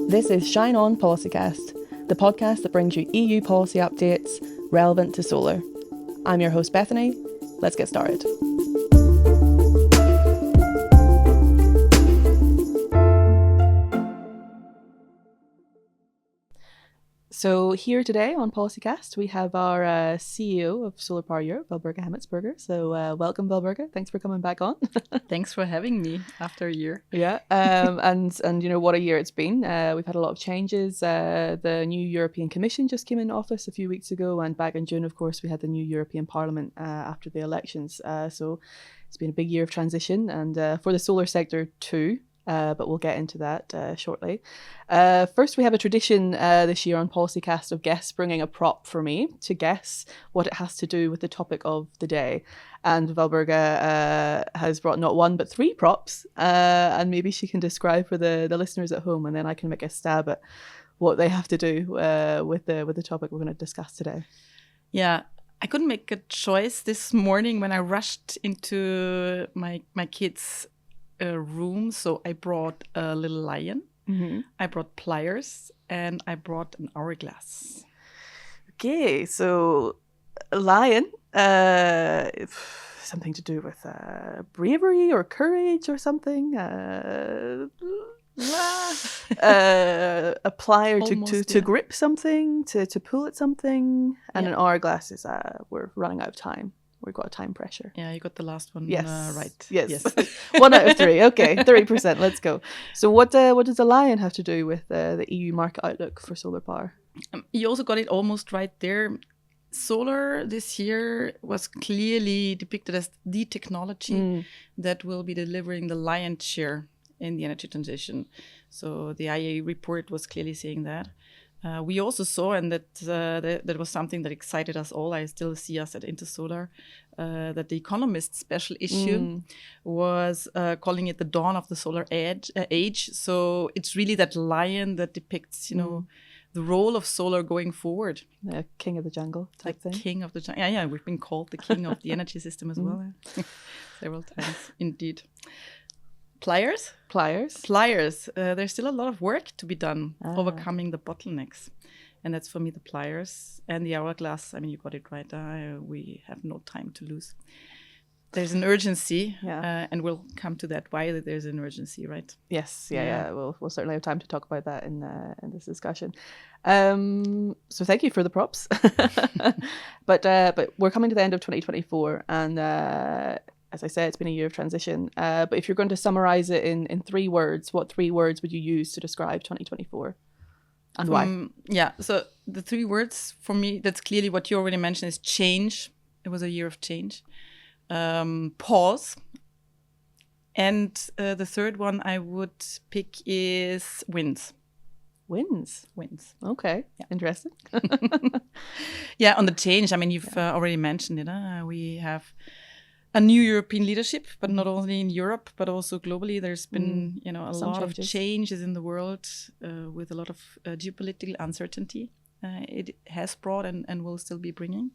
This is Shine On Policycast, the podcast that brings you EU policy updates relevant to solar. I'm your host, Bethany. Let's get started. So here today on Policycast, we have our CEO of SolarPower Europe, Walburga Hemetsberger. So welcome, Walburga. Thanks for coming back on. Thanks for having me after a year. Yeah, and you know what a year it's been. We've had a lot of changes. The new European Commission just came in office a few weeks ago, and back in June, of course, we had the new European Parliament after the elections. So it's been a big year of transition, and for the solar sector too. But we'll get into that shortly. First, we have a tradition this year on Policycast of guests bringing a prop for me to guess what it has to do with the topic of the day. And Walburga has brought not one, but three props. And maybe she can describe for the listeners at home, and then I can make a stab at what they have to do with the topic we're going to discuss today. Yeah, I couldn't make a choice this morning when I rushed into my kids' room. So I brought a little lion, I brought pliers, and I brought an hourglass. Okay, so a lion, something to do with bravery or courage or something. A plier to grip something, to pull at something, and an hourglass is we're running out of time. We've got a time pressure. Yeah, you got the last one right. Yes. 1 out of 3. Okay, 30%. Let's go. So what does a lion have to do with the EU market outlook for solar power? You also got it almost right there. Solar this year was clearly depicted as the technology that will be delivering the lion's share in the energy transition. So the IEA report was clearly saying that. We also saw, and that was something that excited us all. I still see us at Intersolar, that the Economist special issue was calling it the dawn of the solar age. So it's really that lion that depicts, the role of solar going forward. The king of the jungle type thing. King of the jungle. Yeah, we've been called the king of the energy system as well. Several times, indeed. Pliers. There's still a lot of work to be done overcoming the bottlenecks. And that's for me the pliers and the hourglass. I mean, you got it right. We have no time to lose. There's an urgency, and we'll come to that, why there's an urgency, right? Yes, yeah. We'll certainly have time to talk about that in this discussion. So thank you for the props. But we're coming to the end of 2024, and as I said, it's been a year of transition. But if you're going to summarize it in 3 words, what 3 words would you use to describe 2024? And why? So the 3 words for me, that's clearly what you already mentioned, is change. It was a year of change. Pause. And the third one I would pick is wins. Wins. Okay, interesting. Yeah, on the change, I mean, you've already mentioned it. We have a new European leadership, but not only in Europe, but also globally. There's been, a lot of changes in the world with a lot of geopolitical uncertainty. It has brought and will still be bringing.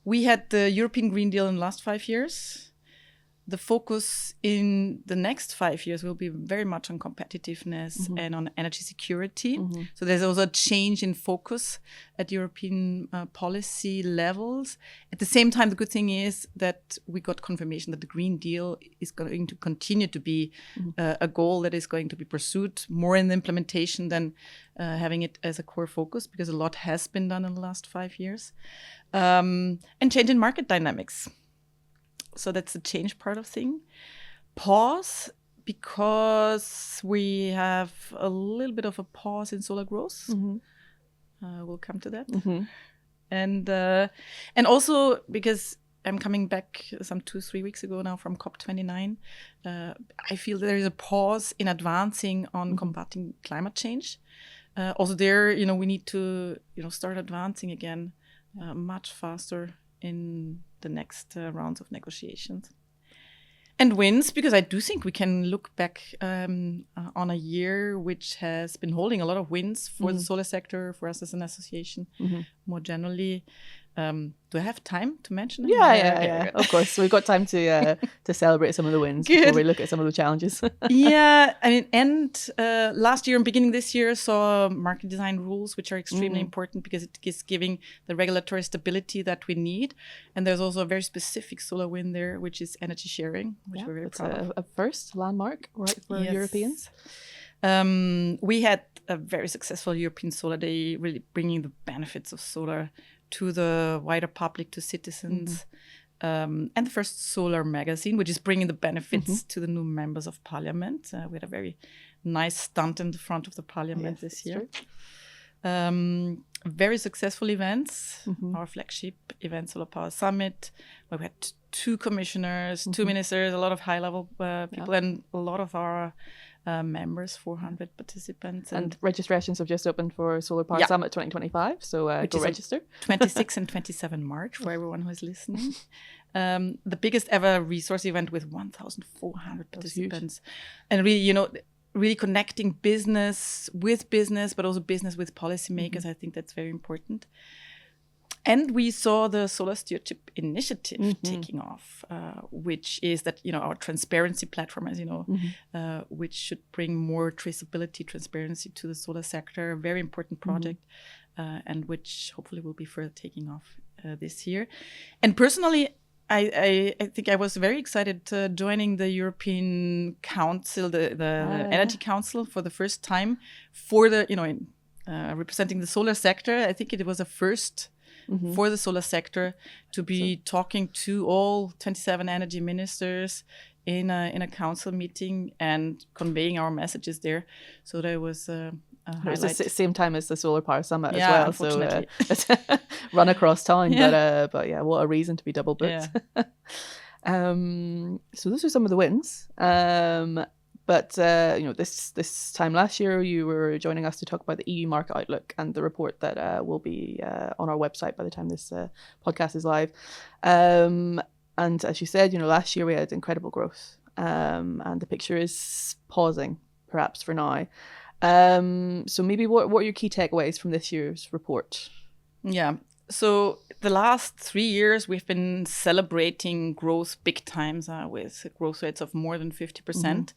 We had the European Green Deal in the last 5 years. The focus in the next 5 years will be very much on competitiveness and on energy security. So there's also a change in focus at European policy levels. At the same time, the good thing is that we got confirmation that the Green Deal is going to continue to be a goal that is going to be pursued more in the implementation than having it as a core focus, because a lot has been done in the last 5 years. And change in market dynamics. So that's the change part of thing. Pause, because we have a little bit of a pause in solar growth. We'll come to that. And also because I'm coming back some 2-3 weeks ago now from COP29. I feel there is a pause in advancing on combating climate change. Also there, we need to, start advancing again much faster in the next rounds of negotiations. And wins, because I do think we can look back on a year which has been holding a lot of wins for the solar sector, for us as an association, more generally. Do I have time to mention it? Yeah. Of course, we've got time to celebrate some of the wins before we look at some of the challenges. Yeah, I mean, and last year and beginning this year saw market design rules, which are extremely important because it is giving the regulatory stability that we need. And there's also a very specific solar win there, which is energy sharing, which we're very proud of. A first landmark, right, for Europeans. We had a very successful European Solar Day, really bringing the benefits of solar to the wider public, to citizens. And the first solar magazine, which is bringing the benefits to the new members of parliament. We had a very nice stunt in the front of the parliament this year. Very successful events. Our flagship event, SolarPower Summit, where we had 2 commissioners, 2 ministers, a lot of high-level people, and a lot of our members, 400 participants. And registrations have just opened for SolarPower Summit 2025, so go register. 26 and 27 March for everyone who is listening. The biggest ever resource event with 1,400 participants. And really, really connecting business with business, but also business with policymakers. I think that's very important. And we saw the Solar Stewardship Initiative taking off, which is that, our transparency platform, as you know, which should bring more traceability, transparency to the solar sector, a very important project, and which hopefully will be further taking off this year. And personally, I think I was very excited joining the European Council, the Energy Council, for the first time for the, representing the solar sector. I think it was a first for the solar sector to be talking to all 27 energy ministers in a council meeting and conveying our messages there. So there was it was the same time as the SolarPower Summit as well. Unfortunately. So run across town, but what a reason to be double booked. So those are some of the wins. But this time last year, you were joining us to talk about the EU market outlook and the report that will be on our website by the time this podcast is live. And as you said, last year we had incredible growth, and the picture is pausing, perhaps for now. So maybe what are your key takeaways from this year's report? Yeah. So the last 3 years, we've been celebrating growth big times with growth rates of more than 50%.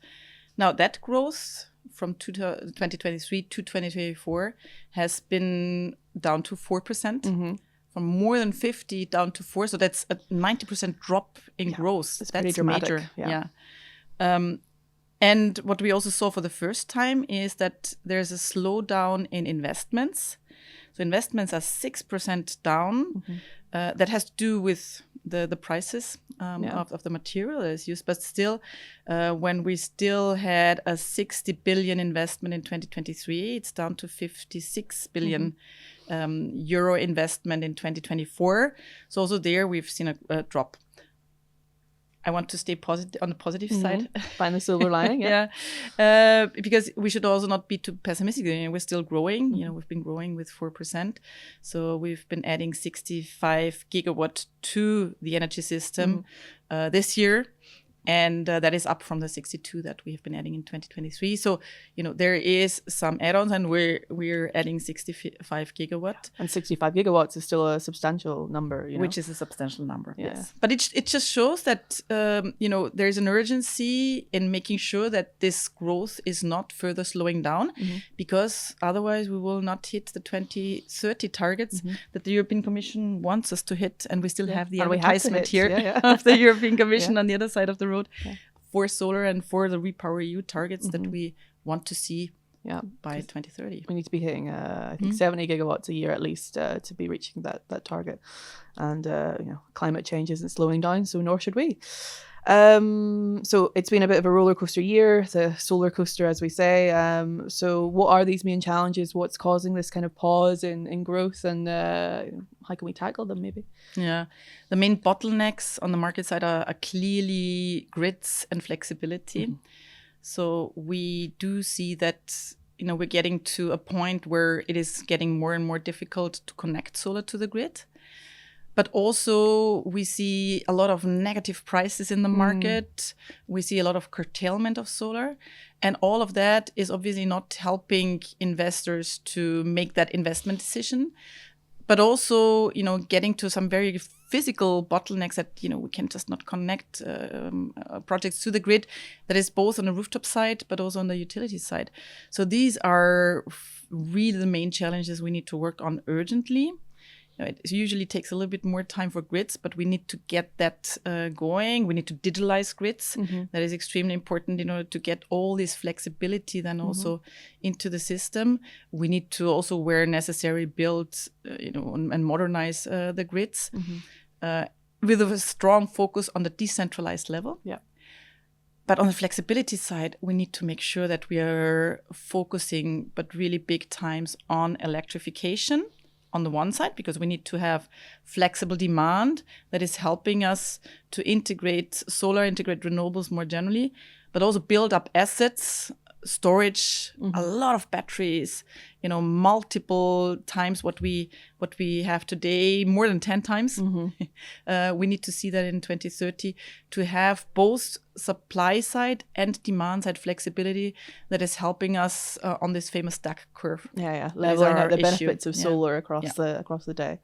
Now, that growth from 2023 to 2024 has been down to 4%, from more than 50 down to 4. So that's a 90% drop in growth. That's pretty dramatic. Major. Yeah. And what we also saw for the first time is that there's a slowdown in investments. So investments are 6% down. That has to do with the prices of the material that is used. But still, when we still had a 60 billion investment in 2023, it's down to 56 billion euro investment in 2024. So also there, we've seen a drop. I want to stay positive on the positive side. Find the silver lining. Because we should also not be too pessimistic. We're still growing. We've been growing with 4%. So we've been adding 65 gigawatt to the energy system this year. And that is up from the 62 that we have been adding in 2023. So, there is some add-ons, and we're adding 65 gigawatt. And 65 gigawatts is still a substantial number, Which is a substantial number, yes. But it just shows that, there is an urgency in making sure that this growth is not further slowing down, because otherwise we will not hit the 2030 targets that the European Commission wants us to hit. And we still have the advertisement here of the European Commission on the other side of the road for solar and for the REPower EU targets that we want to see by 2030. We need to be hitting, I think, 70 gigawatts a year at least to be reaching that target. And, climate change isn't slowing down, so nor should we. So it's been a bit of a roller coaster year, the solar coaster, as we say. So what are these main challenges? What's causing this kind of pause in growth, and how can we tackle them maybe? Yeah, the main bottlenecks on the market side are clearly grids and flexibility. So we do see that, we're getting to a point where it is getting more and more difficult to connect solar to the grid. But also we see a lot of negative prices in the market. We see a lot of curtailment of solar. And all of that is obviously not helping investors to make that investment decision. but also, getting to some very physical bottlenecks that, we can just not connect projects to the grid. That is both on the rooftop side, but also on the utility side. So these are really the main challenges we need to work on urgently. It usually takes a little bit more time for grids, but we need to get that going. We need to digitalize grids. That is extremely important in order to get all this flexibility then also into the system. We need to also, where necessary, build, and modernize the grids with a strong focus on the decentralized level. Yeah. But on the flexibility side, we need to make sure that we are focusing, but really big times, on electrification on the one side, because we need to have flexible demand that is helping us to integrate solar, integrate renewables more generally, but also build up assets, storage, a lot of batteries, multiple times what we have today, more than 10 times. We need to see that in 2030 to have both supply side and demand side flexibility that is helping us on this famous stack curve. Leveling out the benefits of solar across the day.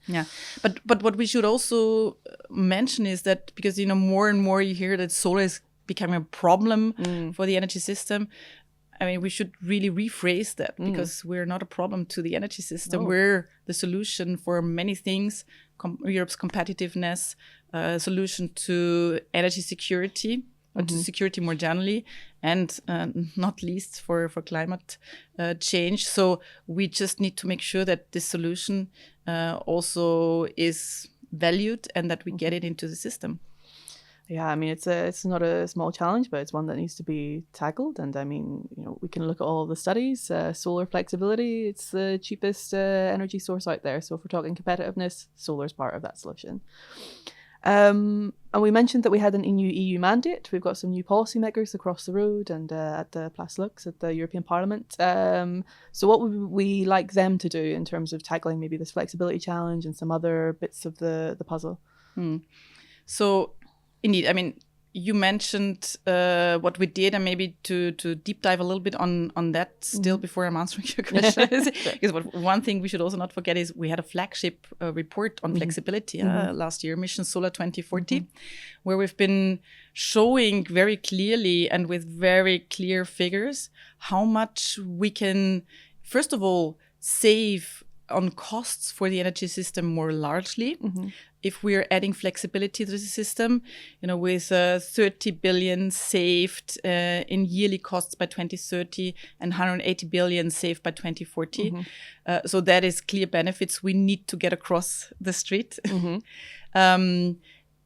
But what we should also mention is that, because more and more you hear that solar is becoming a problem for the energy system. I mean, we should really rephrase that, because we're not a problem to the energy system. We're the solution for many things, Europe's competitiveness, solution to energy security, or to security more generally, and not least for climate change. So we just need to make sure that this solution also is valued and that we get it into the system. Yeah, I mean, it's not a small challenge, but it's one that needs to be tackled. And I mean, we can look at all the studies. Solar flexibility, it's the cheapest energy source out there. So if we're talking competitiveness, solar is part of that solution. And we mentioned that we had a new EU mandate. We've got some new policymakers across the road and at the Place Lux at the European Parliament. So what would we like them to do in terms of tackling maybe this flexibility challenge and some other bits of the puzzle? So indeed, I mean, you mentioned what we did, and maybe to deep dive a little bit on that still before I'm answering your question. Because one thing we should also not forget is we had a flagship report on flexibility last year, Mission Solar 2040, where we've been showing very clearly and with very clear figures how much we can, first of all, save on costs for the energy system more largely. If we're adding flexibility to the system, with 30 billion saved in yearly costs by 2030 and 180 billion saved by 2040. So that is clear benefits we need to get across the street.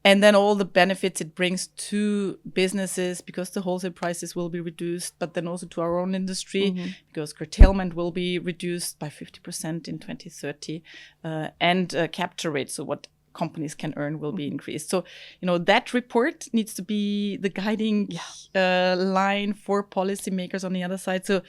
And then all the benefits it brings to businesses, because the wholesale prices will be reduced, but then also to our own industry, because curtailment will be reduced by 50% in 2030, and capture rate, so what companies can earn, will be increased. So, that report needs to be the guiding line for policymakers on the other side. So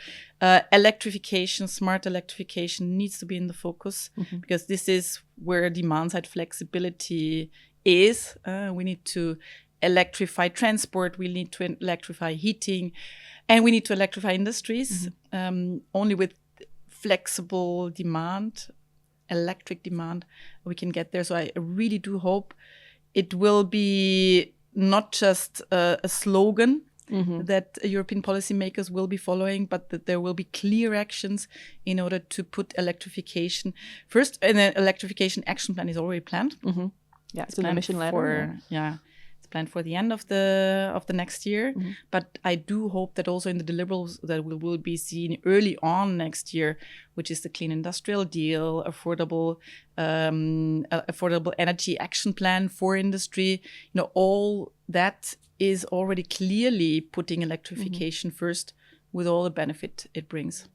electrification, smart electrification needs to be in the focus, because this is where demand side flexibility is. We need to electrify transport, we need to electrify heating, and we need to electrify industries. Only with flexible demand, electric demand, we can get there. So I really do hope it will be not just a slogan that European policymakers will be following, but that there will be clear actions in order to put electrification first. And the electrification action plan is already planned. Yeah, it's an emission letter. It's planned for the end of the next year. But I do hope that also in the deliverables that we will be seen early on next year, which is the Clean Industrial Deal, affordable energy action plan for industry. All that is already clearly putting electrification first, with all the benefit it brings.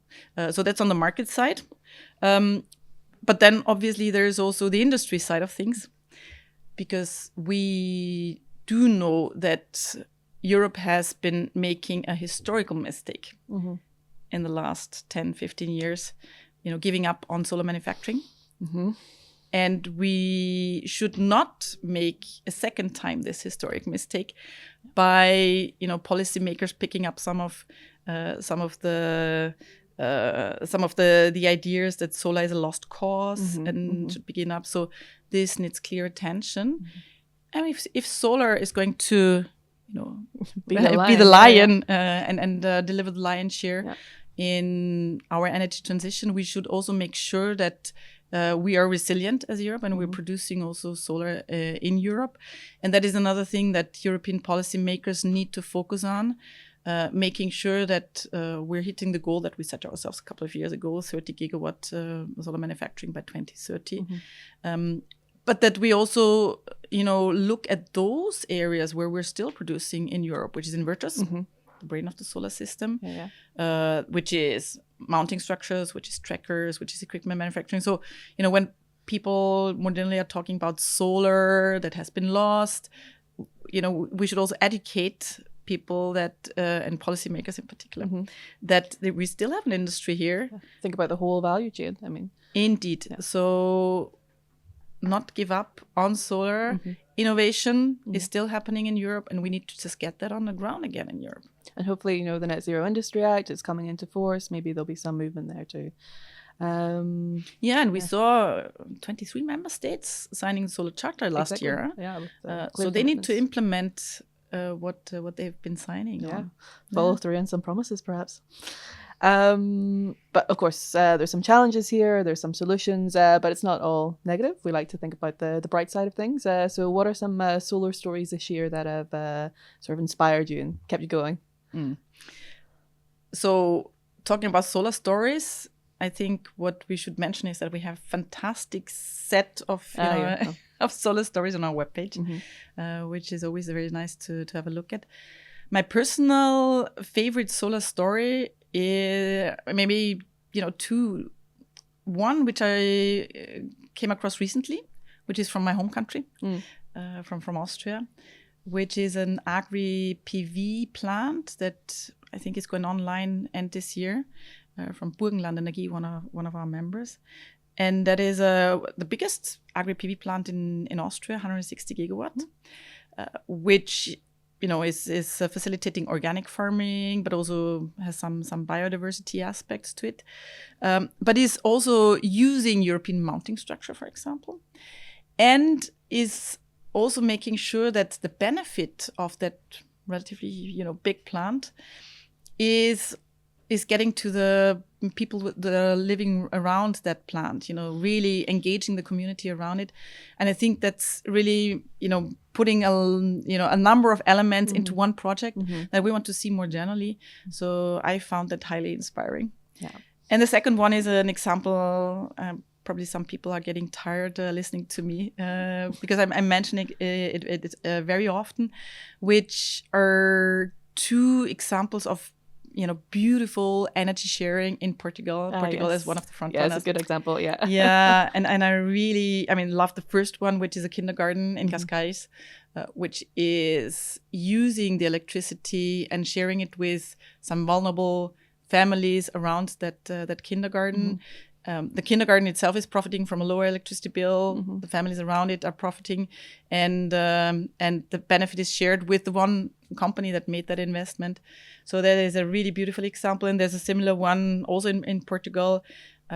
So that's on the market side. But then obviously there's also the industry side of things, because we do know that Europe has been making a historical mistake in the last 10, 15 years, giving up on solar manufacturing. And we should not make a second time this historic mistake by, policymakers picking up some of the some of the ideas that solar is a lost cause and should begin up. So this needs clear attention. And if solar is going to, be the lion and deliver the lion's share in our energy transition, we should also make sure that we are resilient as Europe, and we're producing also solar in Europe. And that is another thing that European policymakers need to focus on, making sure that we're hitting the goal that we set ourselves a couple of years ago, 30 gigawatt solar manufacturing by 2030. But that we also, look at those areas where we're still producing in Europe, which is inverters, the brain of the solar system, which is mounting structures, which is trackers, which is equipment manufacturing. So, when people more generally are talking about solar that has been lost, we should also educate people that, and policymakers in particular, that we still have an industry here. Think about the whole value chain. Indeed. So not give up on solar. Innovation is still happening in Europe, and we need to just get that on the ground again in Europe. And hopefully, the Net Zero Industry Act is coming into force. Maybe there'll be some movement there too. And we saw 23 member states signing the Solar Charter last year. So they need to implement what they've been signing on. Follow through on some promises, perhaps. But of course, there's some challenges here, there's some solutions, but it's not all negative. We like to think about the bright side of things. So what are some solar stories this year that have sort of inspired you and kept you going? So talking about solar stories, I think what we should mention is that we have fantastic set of of solar stories on our webpage, which is always very nice to have a look at. My personal favorite solar story is maybe two. One which I came across recently, which is from my home country, from Austria, which is an agri PV plant that I think is going online end this year, from Burgenland Energie, one of our members. And that is the biggest agri PV plant in Austria, 160 gigawatt, which is facilitating organic farming, but also has some biodiversity aspects to it. But is also using European mounting structure, for example, and is also making sure that the benefit of that relatively big plant is getting to the people that are living around that plant, really engaging the community around it. And I think that's really, putting a number of elements into one project that we want to see more generally. So I found that highly inspiring. Yeah. And the second one is an example, probably some people are getting tired listening to me because I'm mentioning it very often, which are two examples of beautiful energy sharing in Portugal. Portugal is one of the front runners. Yeah, it's a good example, yeah. Yeah, and I really, love the first one, which is a kindergarten in Cascais, which is using the electricity and sharing it with some vulnerable families around that kindergarten. The kindergarten itself is profiting from a lower electricity bill. The families around it are profiting, and the benefit is shared with the one company that made that investment. So that is a really beautiful example. And there's a similar one also in Portugal,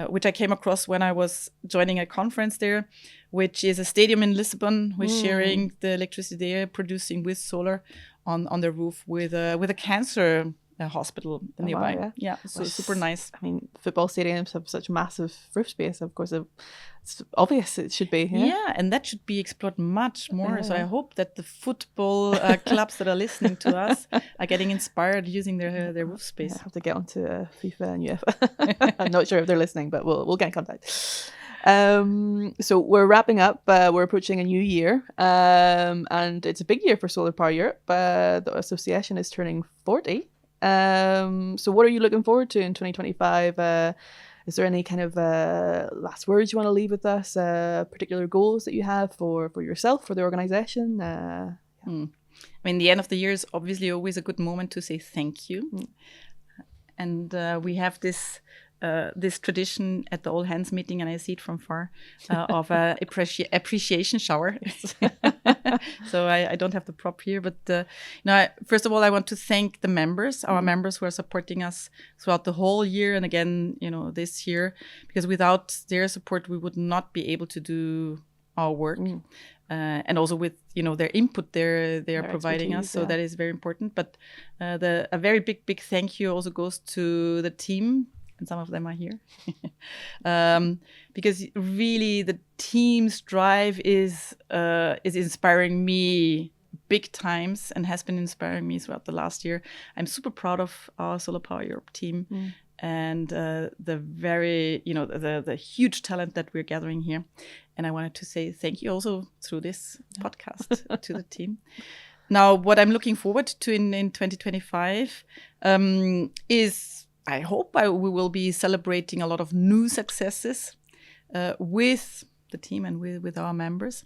which I came across when I was joining a conference there, which is a stadium in Lisbon, who's sharing the electricity they're producing with solar on their roof with a cancer hospital nearby. Wow, yeah, so super nice. Football stadiums have such massive roof space. Of course, it's obvious it should be. Yeah, and that should be explored much more. So I hope that the football clubs that are listening to us are getting inspired using their roof space. I have to get onto FIFA and UEFA. I'm not sure if they're listening, but we'll get in contact. So we're wrapping up. We're approaching a new year, and it's a big year for SolarPower Europe. The association is turning 40. So what are you looking forward to in 2025? Is there any kind of last words you want to leave with us? Particular goals that you have for yourself, for the organization? The end of the year is obviously always a good moment to say thank you. And we have this this tradition at the all hands meeting, and I see it from far, of a appreciation shower. So I don't have the prop here, but first of all, I want to thank the members, our members who are supporting us throughout the whole year, and again, this year, because without their support, we would not be able to do our work. And also with their input they are providing us, so that is very important. But a very big thank you also goes to the team, and some of them are here, because really the team's drive is inspiring me big times and has been inspiring me throughout the last year. I'm super proud of our SolarPower Europe team. And the very, the huge talent that we're gathering here. And I wanted to say thank you also through this podcast to the team. Now, what I'm looking forward to in 2025 is, I hope we will be celebrating a lot of new successes with the team and with our members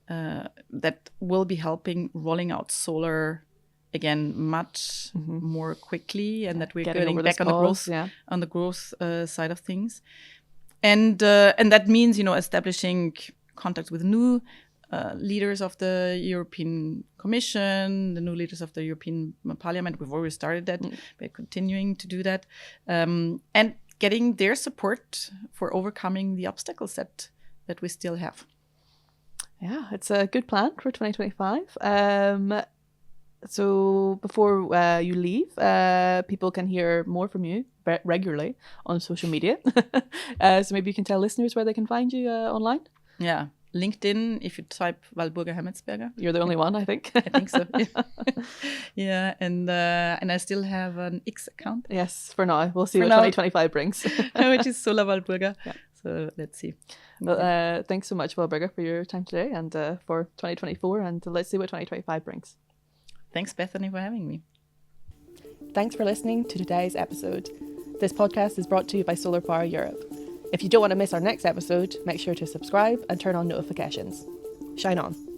that will be helping rolling out solar again much more quickly, and that we're getting back on the growth side of things, and that means establishing contacts with new leaders of the European Commission, the new leaders of the European Parliament. We've already started that, we're continuing to do that, and getting their support for overcoming the obstacles that we still have. Yeah, it's a good plan for 2025. So before you leave, people can hear more from you regularly on social media. So maybe you can tell listeners where they can find you online. Yeah, LinkedIn, if you type Walburga Hemetsberger. You're the only one, I think. I think so. Yeah, and I still have an X account. Yes, for now. We'll see what 2025 brings. Which is Solar Walburga. Yeah. So let's see. Well, thanks so much, Walburga, for your time today and for 2024. And let's see what 2025 brings. Thanks, Bethany, for having me. Thanks for listening to today's episode. This podcast is brought to you by SolarPower Europe. If you don't want to miss our next episode, make sure to subscribe and turn on notifications. Shine on.